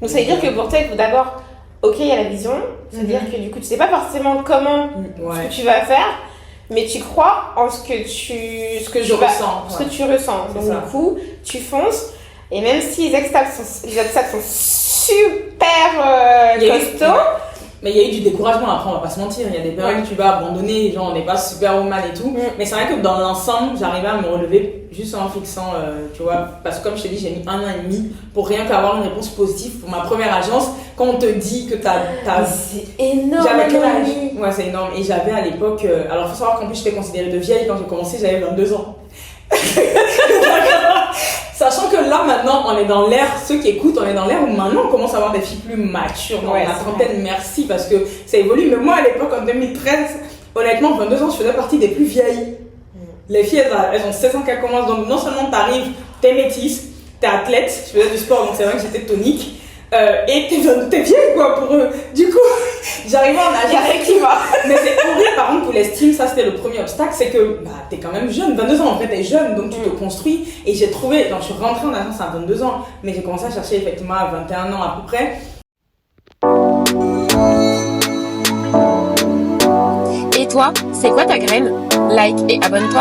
Donc ça veut dire que pour toi, il faut d'abord, ok, il y a la vision, c'est-à-dire que du coup, tu sais pas forcément comment ce que tu vas faire, mais tu crois en ce que tu ressens. Donc du coup, tu fonces, et même si les obstacles sont super costauds. Mais il y a eu du découragement après, on va pas se mentir. Il y a des périodes où tu vas abandonner, genre on n'est pas super mal et tout. Mais c'est vrai que dans l'ensemble, j'arrivais à me relever juste en fixant, tu vois. Parce que comme je t'ai dit, j'ai mis 1 an et demi pour rien qu'avoir une réponse positive pour ma première agence. Quand on te dit que t'as... C'est énorme. J'avais quel âge? Ouais, c'est énorme. Et j'avais à l'époque... alors, faut savoir qu'en plus, j'étais considérée de vieille. Quand j'ai commencé, j'avais 22 ans. Sachant que là maintenant on est dans l'ère, ceux qui écoutent, on est dans l'ère où maintenant on commence à avoir des filles plus matures dans la trentaine, merci parce que ça évolue. Mais moi à l'époque en 2013, honnêtement 22 ans je faisais partie des plus vieilles. Les filles elles ont 16 ans qu'elles commencent, donc non seulement t'arrives, t'es métisse, t'es athlète, je faisais du sport donc c'est vrai que j'étais tonique. Et t'es vieille quoi pour eux. Du coup, j'arrivais en âge. Il y a rien qui va. Mais c'est horrible par contre pour l'estime, ça c'était le premier obstacle, c'est que t'es quand même jeune, 22 ans en fait t'es jeune donc tu te construis. Et j'ai trouvé, donc je suis rentrée en agence à 22 ans, mais j'ai commencé à chercher effectivement à 21 ans à peu près. Et toi, c'est quoi ta graine? Like et abonne-toi.